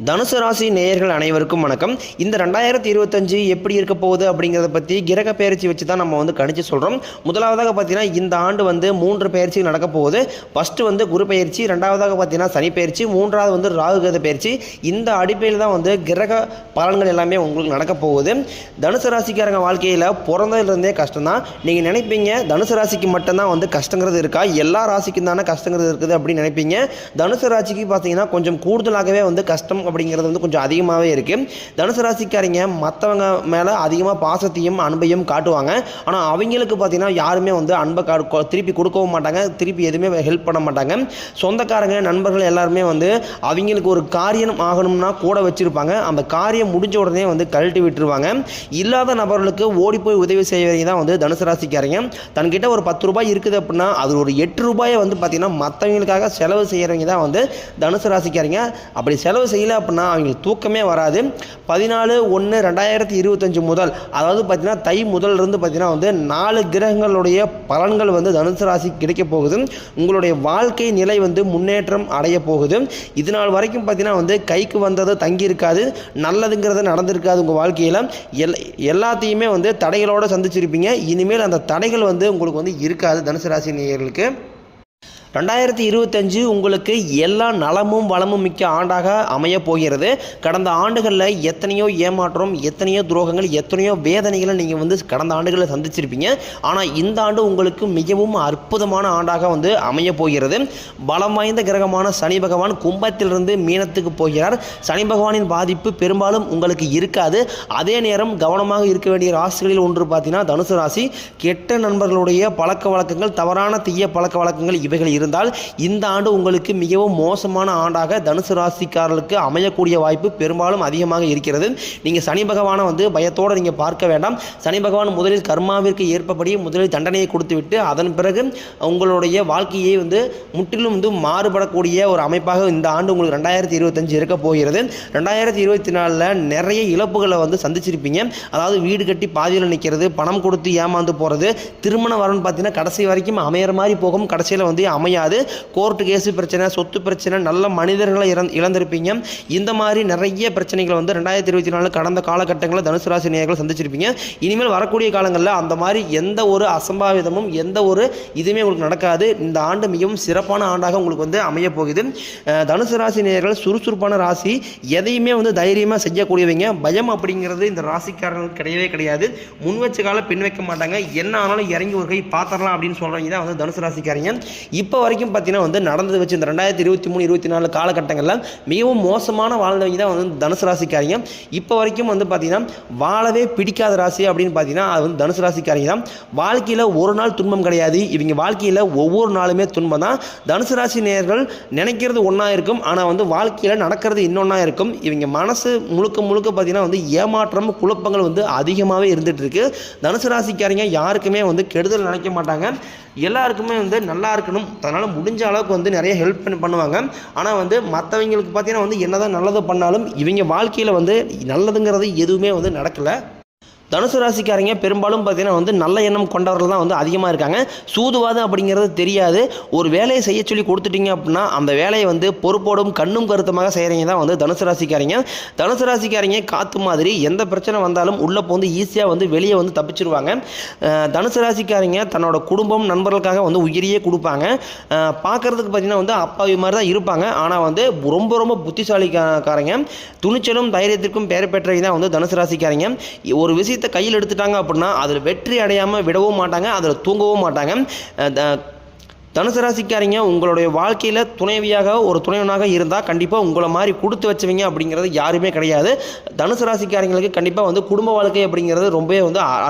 தனுசு ராசி நேயர்கள் அனைவருக்கும் வணக்கம். இந்த 2025 எப்படி இருக்க போகுது அப்படிங்கிறத பற்றி கிரக பெயர்ச்சி வச்சு தான் நம்ம கணிச்சு சொல்கிறோம். முதலாவதாக பார்த்தீங்கன்னா இந்த ஆண்டு 3 பெயர்ச்சி நடக்க போகுது. ஃபஸ்ட்டு குரு பெயர்ச்சி, ரெண்டாவதாக பார்த்தீங்கன்னா சனி பெயர்ச்சி, மூன்றாவது ராகுகேது பெயர்ச்சி. இந்த அடிப்படையில் தான் கிரக பலன்கள் எல்லாமே உங்களுக்கு நடக்க போகுது. தனுசு ராசிக்காரங்க வாழ்க்கையில் பிறந்ததுலேருந்தே கஷ்டம் தான். நீங்கள் நினைப்பீங்க தனுசு ராசிக்கு மட்டும்தான் கஷ்டங்கிறது இருக்கா, எல்லா ராசிக்கும் தானே கஷ்டங்கிறது இருக்குது அப்படின்னு நினைப்பீங்க. தனுசு ராசிக்கு பார்த்தீங்கன்னா கொஞ்சம் கூடுதலாகவே கஷ்டம் அப்படிங்கிறது கொஞ்சம் அதிகமாகவே இருக்குது. தனுசு ராசிக்காரங்க மற்றவங்க மேலே அதிகமாக பாசத்தையும் அன்பையும் காட்டுவாங்க. ஆனால் அவங்களுக்கு பார்த்தீங்கன்னா யாருமே அன்பை திருப்பி கொடுக்கவும் மாட்டாங்க, திருப்பி எதுவுமே ஹெல்ப் பண்ண மாட்டாங்க. சொந்தக்காரங்க நண்பர்கள் எல்லாருமே அவங்களுக்கு ஒரு காரியம் ஆகணும்னா கூட வச்சுருப்பாங்க. அந்த காரியம் முடிஞ்ச உடனே கழட்டி விட்டுருவாங்க. இல்லாத நபர்களுக்கு ஓடி போய் உதவி செய்வதே தான் தனுசு ராசிக்காரங்க. தன்கிட்ட ஒரு 10 ரூபாய் இருக்குது அப்படின்னா அது ஒரு 8 ரூபாயை பார்த்தீங்கன்னா மற்றவங்களுக்காக செலவு செய்கிறவங்க தான் தனுசு ராசிக்காரங்க. அப்படி செலவு செய்யல அப்படின்னா அவங்களுக்கு தூக்கமே வராது. 14/1/2025 முதல், அதாவது பார்த்தீங்கன்னா தை முதலிருந்து பார்த்தீங்கன்னா 4 கிரகங்களுடைய பலன்கள் தனுசு ராசி கிடைக்க போகுது. உங்களுடைய வாழ்க்கை நிலை முன்னேற்றம் அடைய போகுது. இது நாள் வரைக்கும் பார்த்தீங்கன்னா கைக்கு வந்தது தங்கி இருக்காது, நல்லதுங்கிறது நடந்திருக்காது. உங்கள் வாழ்க்கையில் எல்லாத்தையுமே தடைகளோடு சந்திச்சிருப்பீங்க. இனிமேல் அந்த தடைகள் உங்களுக்கு இருக்காது. தனுசு ராசி நேயர்களுக்கு 2025 உங்களுக்கு எல்லா நலமும் வளமும் மிக்க ஆண்டாக அமைய போகிறது. கடந்த ஆண்டுகளில் எத்தனையோ ஏமாற்றம், எத்தனையோ துரோகங்கள், எத்தனையோ வேதனைகளை நீங்கள் கடந்த ஆண்டுகளில் சந்திச்சிருப்பீங்க. ஆனால் இந்த ஆண்டு உங்களுக்கு மிகவும் அற்புதமான ஆண்டாக அமைய போகிறது. பலம் வாய்ந்த கிரகமான சனி பகவான் கும்பத்திலிருந்து மீனத்துக்கு போகிறார். சனி பகவானின் பாதிப்பு பெரும்பாலும் உங்களுக்கு இருக்காது. அதே நேரம் கவனமாக இருக்க வேண்டிய ராசிகளில் ஒன்று பார்த்தீங்கன்னா தனுசு ராசி. கெட்ட நண்பர்களுடைய பழக்க வழக்கங்கள், தவறான தீய பழக்க வழக்கங்கள் இவைகள் இருந்தால் இந்த ஆண்டு உங்களுக்கு மிகவும் மோசமான ஆண்டாக தனுசு ராசிக்காரர்களுக்கு அமையக்கூடிய வாய்ப்பு பெரும்பாலும் அதிகமாக இருக்கிறது. நீங்கள் சனி பகவானை பயத்தோடு நீங்கள் பார்க்க வேண்டாம். சனி பகவான் முதலில் கர்மாவிற்கு ஏற்பபடி முதலில் தண்டனையை கொடுத்துவிட்டு அதன் பிறகு உங்களுடைய வாழ்க்கையை முற்றிலும் மாறுபடக்கூடிய ஒரு அமைப்பாக இந்த ஆண்டு உங்களுக்கு 2025 இருக்க போகிறது. 2024 நிறைய இழப்புகளை சந்திச்சிருப்பீங்க. அதாவது வீடு கட்டி பாதியில் நிற்கிறது, பணம் கொடுத்து ஏமாந்து போகிறது, திருமண வரன் பார்த்தீங்கன்னா கடைசி வரைக்கும் அமையிற மாதிரி போகும், கடைசியில் அமையாது. கோர்ட்டு கேஸு பிரச்சனை, சொத்து பிரச்சனை, நல்ல மனிதர்களை இழந்திருப்பீங்க. இந்த மாதிரி நிறைய பிரச்சனைகள் 2024 கடந்த காலகட்டங்களில் தனுசு ராசி நேயர்கள் சந்திச்சிருப்பீங்க. இனிமேல் வரக்கூடிய காலங்களில் அந்த மாதிரி எந்த ஒரு அசம்பாவிதமும் எந்த ஒரு இதுவுமே உங்களுக்கு நடக்காது. இந்த ஆண்டு மிகவும் சிறப்பான ஆண்டாக உங்களுக்கு அமைய போகுது. தனுசு ராசி நேயர்கள் சுறுசுறுப்பான ராசி, எதையுமே தைரியமாக செய்யக்கூடியவங்க. பயம் அப்படிங்கிறது இந்த ராசிக்காரர்களுக்கு கிடையவே கிடையாது. முன் வச்ச கால பின் வைக்க மாட்டாங்க. என்ன ஆனாலும் இறங்கி ஒரு கை பார்த்துடலாம் அப்படின்னு சொல்கிறவங்க தான் தனுசு ராசிக்காரங்க. இப்போ வரைக்கும் பார்த்தீங்கன்னா நடந்தது வச்சு இந்த 2023-24 காலகட்டங்களில் மிகவும் மோசமான வாழ்ந்தவங்க தான் தனுசு ராசிக்காரங்க. இப்போ வரைக்கும் பார்த்தீங்கன்னா வாழவே பிடிக்காத ராசி அப்படின்னு பார்த்தீங்கன்னா அது தனுசு ராசிக்காரங்க தான். வாழ்க்கையில் ஒரு நாள் துன்பம் கிடையாது. இவங்க வாழ்க்கையில் ஒவ்வொரு நாளுமே துன்பம் தான். தனுசு ராசி நேயர்கள் நினைக்கிறது ஒன்றா இருக்கும், ஆனால் வாழ்க்கையில் நடக்கிறது இன்னொன்றா இருக்கும். இவங்க மனசு முழுக்க முழுக்க பார்த்தீங்கன்னா ஏமாற்றம், குழப்பங்கள் அதிகமாகவே இருந்துகிட்டு இருக்கு. தனுசு ராசிக்காரங்க யாருக்குமே கெடுதல் நினைக்க மாட்டாங்க. எல்லாருக்குமே நல்லா இருக்கணும், அதனால் முடிஞ்ச அளவுக்கு நிறைய ஹெல்ப் பண்ணுவாங்க. ஆனால் மற்றவங்களுக்கு பார்த்தீங்கன்னா என்னதான் நல்லது பண்ணாலும் இவங்க வாழ்க்கையில் நல்லதுங்கிறது எதுவுமே நடக்கலை. தனுசு ராசிக்காரங்க பெரும்பாலும் பார்த்தீங்கன்னா நல்ல எண்ணம் கொண்டவர்கள் தான் அதிகமாக இருக்காங்க. சூதுவாதம் அப்படிங்கிறது தெரியாது. ஒரு வேலையை செய்ய சொல்லி கொடுத்துட்டீங்க அப்படின்னா அந்த வேலையை பொறுப்போடும் கண்ணும் கருத்துமாக செய்கிறீங்க தான் தனுசு ராசிக்காரங்க. தனுசு ராசிக்காரங்க காற்று மாதிரி எந்த பிரச்சனை வந்தாலும் உள்ளே ஈஸியாக வெளியே தப்பிச்சிருவாங்க. தனுசு ராசிக்காரங்க தன்னோட குடும்பம் நண்பர்களுக்காக உயிரியே கொடுப்பாங்க. பார்க்குறதுக்கு பார்த்தீங்கன்னா அப்பாவி மாதிரி தான் இருப்பாங்க. ஆனால் ரொம்ப ரொம்ப புத்திசாலிக்காரங்க. துணிச்சலும் தைரியத்திற்கும் பெயர் பெற்றவங்க தான் தனுசு ராசிக்காரங்க. ஒரு விஷயம் கையில் எடுத்துட்டாங்க அப்படின்னா அதில் வெற்றி அடையாமல் விடவும் மாட்டாங்க, அதில் தூங்கவும் மாட்டாங்க. தனுசு ராசிக்காரங்க உங்களுடைய வாழ்க்கையில் துணைவியாக ஒரு துணைவனாக இருந்தால் கண்டிப்பாக உங்களை மாதிரி கொடுத்து வச்சவங்க அப்படிங்கிறது யாருமே கிடையாது. தனுசு ராசிக்காரங்களுக்கு கண்டிப்பாக குடும்ப வாழ்க்கை அப்படிங்கிறது ரொம்பவே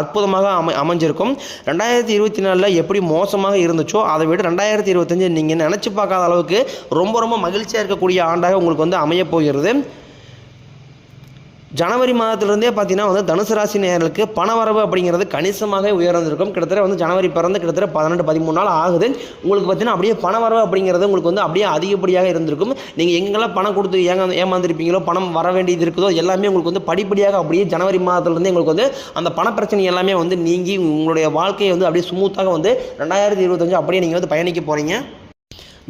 அற்புதமாக அமைஞ்சிருக்கும். 2024 எப்படி மோசமாக இருந்துச்சோ அதை விட 2025 நீங்கள் நினச்சி பார்க்காத அளவுக்கு ரொம்ப ரொம்ப மகிழ்ச்சியாக இருக்கக்கூடிய ஆண்டாக உங்களுக்கு அமைய போகிறது. ஜனவரி மாதத்திலிருந்தே பார்த்தீங்கன்னா தனுசு ராசி நேயர்களுக்கு பணவரவு அப்படிங்கிறது கணிசமாக உயர்ந்திருக்கும். கிட்டத்தட்ட ஜனவரி பிறந்து கிட்டத்தட்ட 12-13 நாள் ஆகுது. உங்களுக்கு பார்த்தீங்கன்னா அப்படியே பணவரவு அப்படிங்கிறது உங்களுக்கு அப்படியே அதிகப்படியாக இருந்திருக்கும். நீங்கள் எங்கெல்லாம் பணம் கொடுத்து ஏமாந்துருப்பீங்களோ, பணம் வர வேண்டியது இருக்குதோ எல்லாமே உங்களுக்கு படிப்படியாக அப்படியே ஜனவரி மாதத்துலேருந்து உங்களுக்கு அந்த பண பிரச்சனை எல்லாமே நீங்கி உங்களுடைய வாழ்க்கையை அப்படியே ஸ்மூத்தாக 2025 அப்படியே நீங்கள் பயணிக்க போகிறீங்க.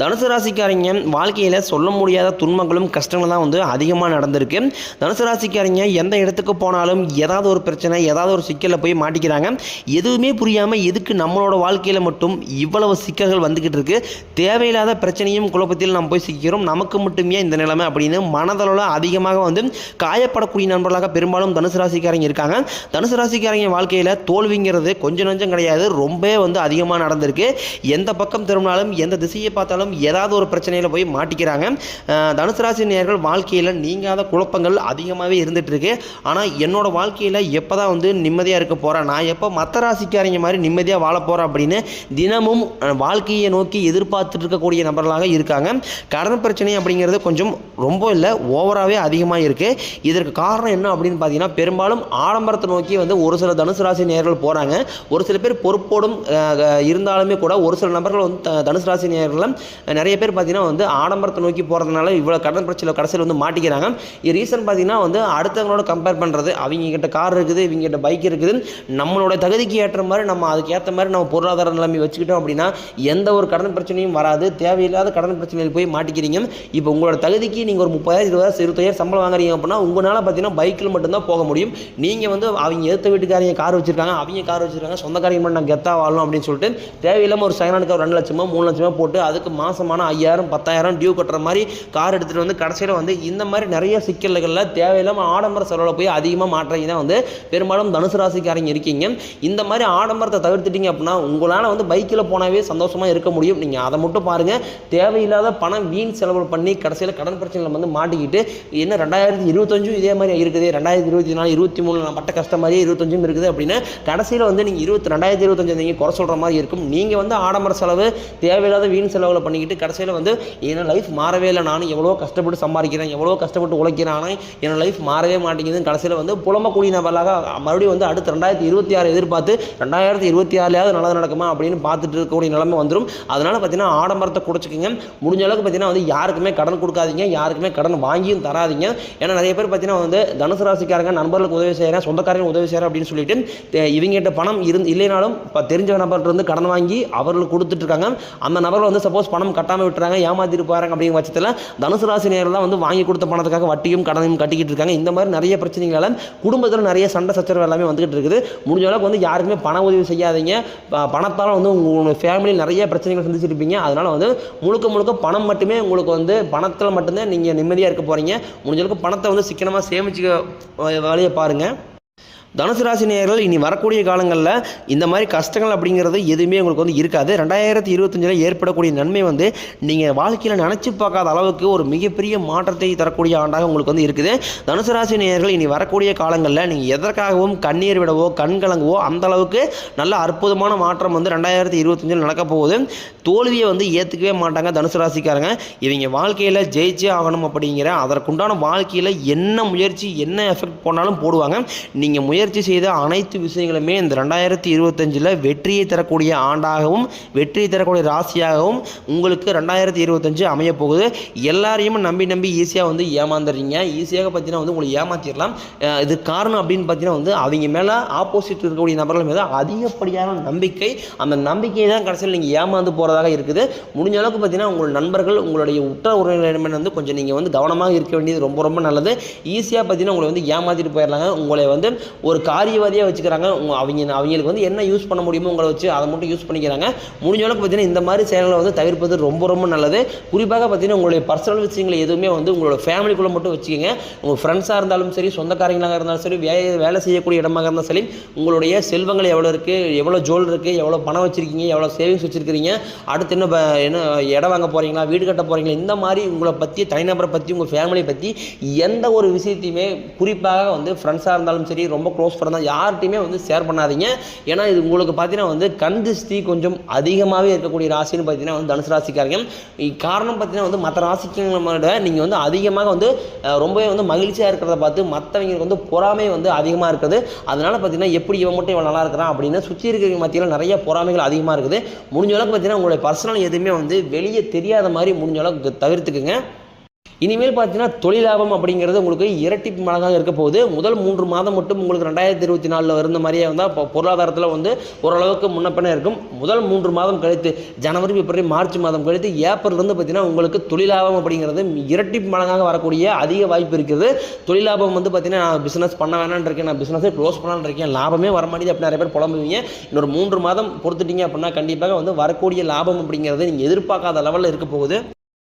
தனுசு ராசிக்காரங்க வாழ்க்கையில் சொல்ல முடியாத துன்பங்களும் கஷ்டங்களும் தான் வந்து அதிகமாக நடந்திருக்கு. தனுசு ராசிக்காரங்க எந்த இடத்துக்கு போனாலும் ஏதாவது ஒரு பிரச்சனை, ஏதாவது ஒரு சிக்கலில் போய் மாட்டிக்கிறாங்க. எதுவுமே புரியாமல் எதுக்கு நம்மளோட வாழ்க்கையில் மட்டும் இவ்வளவு சிக்கல்கள் வந்துக்கிட்டு இருக்கு, தேவையில்லாத பிரச்சனையும் குழப்பத்தில் நம்ம போய் சிக்கிறோம், நமக்கு மட்டுமே இந்த நிலைமை அப்படின்னு மனதளவில் அதிகமாக வந்து காயப்படக்கூடிய நண்பர்களாக பெரும்பாலும் தனுசு ராசிக்காரங்க இருக்காங்க. தனுசு ராசிக்காரங்க வாழ்க்கையில் தோல்விங்கிறது கொஞ்சம் நஞ்சம் கிடையாது, ரொம்ப வந்து அதிகமாக நடந்திருக்கு. எந்த பக்கம் திரும்பினாலும் எந்த திசையை பார்த்தாலும் ஏதாவது ஒரு பிரச்சனையில் போய் மாட்டிக்கிறாங்க. தனுசு ராசி நேயர்கள் வாழ்க்கையில் நீங்காத குழப்பங்கள் அதிகமாகவே இருந்துட்டு இருக்கு. ஆனால் என்னோட வாழ்க்கையில் எப்போ தான் வந்து நிம்மதியாக இருக்க போகிறேன், நான் எப்போ மற்ற ராசிக்காரங்க மாதிரி நிம்மதியாக வாழ போகிறேன் அப்படின்னு தினமும் வாழ்க்கையை நோக்கி எதிர்பார்த்துட்டு இருக்கக்கூடிய நபர்களாக இருக்காங்க. கடன் பிரச்சனை அப்படிங்கிறது கொஞ்சம் ரொம்ப இல்லை, ஓவராகவே அதிகமாக இருக்குது. இதற்கு காரணம் என்ன அப்படின்னு பார்த்தீங்கன்னா, பெரும்பாலும் ஆடம்பரத்தை நோக்கி வந்து ஒரு சில தனுசு ராசி நேயர்கள் போகிறாங்க. ஒரு சில பேர் பொறுப்போடும் இருந்தாலுமே கூட ஒரு சில நபர்கள் வந்து தனுசு ராசி நேயர்கள் நிறைய பேர் பார்த்தீங்கன்னா வந்து ஆடம்பரத்தை நோக்கி போகிறதுனால இவ்வளோ கடன் பிரச்சனை கடைசியில் வந்து மாட்டிக்கிறாங்க. இது ரீசன் பார்த்தீங்கன்னா வந்து அடுத்தவங்களோட கம்பேர் பண்ணுறது, அவங்க கிட்ட கார் இருக்குது, இவங்க கிட்ட பைக் இருக்குது, நம்மளோட தகுதிக்கு ஏற்ற மாதிரி நம்ம அதுக்கேற்ற மாதிரி நம்ம பொருளாதார நிலைமை வச்சுக்கிட்டோம் அப்படின்னா எந்த ஒரு கடன் பிரச்சனையும் வராது. தேவையில்லாத கடன் பிரச்சனையில் போய் மாட்டிக்கிறீங்க. இப்போ உங்களோட தகுதிக்கு நீங்கள் ஒரு 30,000 20,000 20,000 சம்பளம் வாங்குறீங்க அப்படின்னா உங்களால் பார்த்தீங்கன்னா பைக்கில் மட்டும்தான் போக முடியும். நீங்கள் வந்து அவங்க எடுத்த வீட்டுக்காரங்க கார் வச்சுருக்காங்க, அவங்க கார் வச்சுருக்காங்க, சொந்தக்காரங்க மட்டும் நான் கெத்தாக வாழணும் அப்படின்னு சொல்லிட்டு தேவையில்லாமல் ஒரு செகண்ட் ஹேண்டுக்கு 2 லட்சமோ 3 லட்சமோ போட்டு அதுக்கு மாசமான 5,000 10,000 டியூ கட்டுற மாதிரி கார் எடுத்துகிட்டு வந்து கடைசியில் வந்து இந்த மாதிரி நிறைய சிக்கல்களில் தேவையில்லாமல் ஆடம்பர செலவில் போய் அதிகமாக மாற்றீங்க தான் வந்து பெரும்பாலும் தனுசு ராசிக்காரங்க இருக்கீங்க. இந்த மாதிரி ஆடம்பரத்தை தவிர்த்துட்டீங்க அப்படின்னா உங்களால் வந்து பைக்கில் போனாவே சந்தோஷமாக இருக்க முடியும். நீங்கள் அதை மட்டும் பாருங்கள். தேவையில்லாத பணம் வீண் செலவு பண்ணி கடைசியில் கடன் பிரச்சனையில் வந்து மாட்டிக்கிட்டு என்ன 2025 இதே மாதிரி இருக்குது, 2024 23 நான் பட்ட கஷ்டம் மாதிரியே 25 இருக்குது அப்படின்னு கடைசியில் வந்து நீங்கள் 2025 நீங்கள் குறை சொல்கிற மாதிரி இருக்கும். நீங்கள் வந்து ஆடம்பர செலவு தேவையில்லாத வீண் செலவில் பண்ணிக்கிட்டு கடைசியில் வந்து என் லைஃப் மாறவே இல்லை, நானும் எவ்வளோ கஷ்டப்பட்டு சம்பாதிக்கிறேன், எவ்வளோ கஷ்டப்பட்டு உழைக்கிறேன், ஆனால் என் லைஃப் மாறவே மாட்டேங்குதுன்னு கடைசியில் வந்து புலம்பக்கூடிய நபர்களாக மறுபடியும் வந்து அடுத்து 2026 எதிர்பார்த்து 2026 நல்லது நடக்குமா அப்படின்னு பார்த்துட்டு இருக்கக்கூடிய நிலைமை வந்துடும். அதனால் பார்த்தீங்கன்னா ஆடம்பரத்தை குறைச்சிக்கிங்க. முடிஞ்ச அளவுக்கு பார்த்தீங்கன்னா வந்து யாருக்குமே கடன் கொடுக்காதீங்க, யாருக்குமே கடன் வாங்கியும் தராதிங்க. ஏன்னா நிறைய பேர் பார்த்தீங்கன்னா வந்து தனுசு ராசிக்காரங்க நண்பர்களுக்கு உதவி செய்கிறேன், சொந்தக்காரங்க உதவி செய்கிறேன் அப்படின்னு சொல்லிட்டு இவங்ககிட்ட பணம் இல்லைனாலும் இப்போ தெரிஞ்ச நபர்கிட்ட வந்து கடன் வாங்கி அவர்களுக்கு கொடுத்துட்டு இருக்காங்க. அந்த நபர்கள் வந்து சப்போஸ் பணம் கட்டாமல் விட்டுறாங்க, ஏமாத்திட்டு போகிறாங்க அப்படிங்கிற பட்சத்தில் தனுசு ராசி நேயர்கள் வந்து வாங்கி கொடுத்த பணத்துக்காக வட்டியும் கடனையும் கட்டிக்கிட்டு இருக்காங்க. இந்த மாதிரி நிறைய பிரச்சனைகளால் குடும்பத்தில் நிறைய சண்டை சச்சரவு எல்லாமே வந்துகிட்டு இருக்குது. முடிஞ்ச அளவுக்கு வந்து யாருக்குமே பண உதவி செய்யாதீங்க. பணத்தால் வந்து உங்கள் ஃபேமிலியில் நிறைய பிரச்சனைகள் சந்திச்சிருப்பீங்க. அதனால் வந்து முழுக்க பணம் மட்டுமே உங்களுக்கு வந்து பணத்தில் மட்டும்தான் நீங்கள் நிம்மதியாக இருக்க போகிறீங்க. முடிஞ்ச அளவுக்கு பணத்தை வந்து சிக்கனமாக சேமிச்சுக்க வேலையை பாருங்கள். தனுசு ராசி நேயர்கள் இனி வரக்கூடிய காலங்களில் இந்த மாதிரி கஷ்டங்கள் அப்படிங்கிறது எதுவுமே உங்களுக்கு வந்து இருக்காது. 2025 ஏற்படக்கூடிய நன்மை வந்து நீங்கள் வாழ்க்கையில் நினச்சி பார்க்காத அளவுக்கு ஒரு மிகப்பெரிய மாற்றத்தை தரக்கூடிய ஆண்டாக உங்களுக்கு வந்து இருக்குது. தனுசு ராசி நேயர்கள் இனி வரக்கூடிய காலங்களில் நீங்கள் எதற்காகவும் கண்ணீர் விடவோ கண் கலங்கவோ அந்த அளவுக்கு நல்ல அற்புதமான மாற்றம் வந்து 2025 நடக்க போகுது. தோல்வியை வந்து ஏற்றுக்கவே மாட்டாங்க தனுசு ராசிக்காரங்க. இவங்க வாழ்க்கையில் ஜெயிச்சே ஆகணும் அப்படிங்கிற அதற்குண்டான வாழ்க்கையில் என்ன முயற்சி என்ன எஃபெக்ட் போனாலும் போடுவாங்க. நீங்கள் முயற்சி செய்த அனைத்து விஷயங்களுமே இந்த 2025 வெற்றியை தரக்கூடிய ஆண்டாகவும் வெற்றியை தரக்கூடிய ராசியாகவும் உங்களுக்கு 2025 அமைய போகுது. எல்லாரையும் நம்பி ஈஸியாக வந்து ஏமாந்துடுறீங்க. ஈஸியாக பார்த்தீங்கன்னா வந்து உங்களை ஏமாற்றிடலாம். இது காரணம் அப்படின்னு பார்த்தீங்கன்னா வந்து அவங்க மேலே ஆப்போசிட் இருக்கக்கூடிய நபர்கள் மீது அதிகப்படியான நம்பிக்கை, அந்த நம்பிக்கையை தான் கடைசியில் நீங்கள் ஏமாந்து போகிறதாக இருக்குது. முடிஞ்ச அளவுக்கு பார்த்தீங்கன்னா உங்கள் நண்பர்கள் உங்களுடைய உற்ற உறவினரிடம் வந்து கொஞ்சம் நீங்கள் வந்து கவனமாக இருக்க வேண்டியது ரொம்ப நல்லது. ஈஸியாக பார்த்தீங்கன்னா உங்களை வந்து ஏமாற்றிட்டு போயிடலாங்க. உங்களை வந்து ஒரு காரியவாதியாக வச்சுக்கிறாங்க. அவங்களுக்கு வந்து என்ன யூஸ் பண்ண முடியுமோ உங்களை வச்சு அதை மட்டும் யூஸ் பண்ணிக்கிறாங்க. முடிஞ்ச அளவுக்கு பார்த்தீங்கன்னா இந்த மாதிரி செயல்களை வந்து தவிர்ப்பது ரொம்ப நல்லது. குறிப்பாக பார்த்தீங்கன்னா உங்களுடைய பர்சனல் விஷயங்களை எதுவுமே வந்து உங்களோட ஃபேமிலிக்குள்ளே மட்டும் வச்சுக்கோங்க. உங்கள் ஃப்ரெண்ட்ஸாக இருந்தாலும் சரி, சொந்தக்காரங்களாக இருந்தாலும் சரி, வேலை செய்யக்கூடிய இடமாக இருந்தாலும் சரி, உங்களுடைய செல்வங்கள் எவ்வளோ இருக்குது, எவ்வளோ ஜுவல் இருக்குது, எவ்வளோ பணம் வச்சுருக்கீங்க, எவ்வளோ சேவிங்ஸ் வச்சுருக்கிறீங்க, அடுத்து என்ன இடம் வாங்க போகிறீங்களா, வீடு கட்ட போகிறீங்களா, இந்த மாதிரி உங்களை பற்றி தனிநபரை பற்றி உங்கள் ஃபேமிலியை பற்றி எந்த ஒரு விஷயத்தையுமே குறிப்பாக வந்து ஃப்ரெண்ட்ஸாக இருந்தாலும் சரி, ரொம்ப க்ளோஸ் ஃப்ரெண்டாக யார்கிட்டையுமே வந்து ஷேர் பண்ணாதீங்க. ஏன்னா இது உங்களுக்கு பார்த்தீங்கன்னா வந்து கண் திருஷ்டி கொஞ்சம் அதிகமாகவே இருக்கக்கூடிய ராசின்னு பார்த்தீங்கன்னா வந்து தனுசு ராசிக்காரங்க. காரணம் பார்த்தீங்கன்னா வந்து மற்ற ராசிக்காரங்களோட நீங்கள் வந்து அதிகமாக வந்து ரொம்பவே வந்து மகிழ்ச்சியாக இருக்கிறத பார்த்து மற்றவங்களுக்கு வந்து பொறாமை வந்து அதிகமாக இருக்குது. அதனால் பார்த்தீங்கன்னா எப்படி இவன் மட்டும் இவன் நல்லா இருக்கிறான் அப்படின்னு சுற்றி இருக்கிற மத்தியில் நிறைய பொறாமைகள் அதிகமாக இருக்குது. முடிஞ்ச அளவுக்கு பார்த்தீங்கன்னா உங்களுடைய பர்சனல் எதுவுமே வந்து வெளியே தெரியாத மாதிரி முடிஞ்ச அளவுக்கு தவிர்த்துக்குங்க. இனிமேல் பார்த்தீங்கன்னா தொழில் லாபம் அப்படிங்கிறது உங்களுக்கு இரட்டிப்பு மடங்காக இருக்க போகுது. முதல் 3 மாதம் மட்டும் உங்களுக்கு 2024 இருந்த மாதிரியே வந்தால் பொருளாதாரத்தில் வந்து ஓரளவுக்கு முன்னப்பின இருக்கும். முதல் 3 மாதம் கழித்து ஜனவரி, பிப்ரவரி, மார்ச் மாதம் கழித்து ஏப்ரல்லேருந்து பார்த்தீங்கன்னா உங்களுக்கு தொழில் லாபம் அப்படிங்கிறது இரட்டிப்பு மடங்காக வரக்கூடிய அதிக வாய்ப்பு இருக்குது. தொழில் லாபம் வந்து பார்த்தீங்கன்னா நான் பிஸ்னஸ் பண்ண வேணான்னு இருக்கேன், நான் பிஸ்னஸை க்ளோஸ் பண்ணலான்னு இருக்கேன், லாபமே வர மாட்டேங்குது அப்படின்னு நிறைய பேர் புலம்புவீங்க. இன்னொரு 3 மாதம் பொறுத்துட்டீங்க அப்படின்னா கண்டிப்பாக வந்து வரக்கூடிய லாபம் அப்படிங்கிறது நீங்கள் எதிர்பார்க்காத லெவலில் இருக்க போகுது.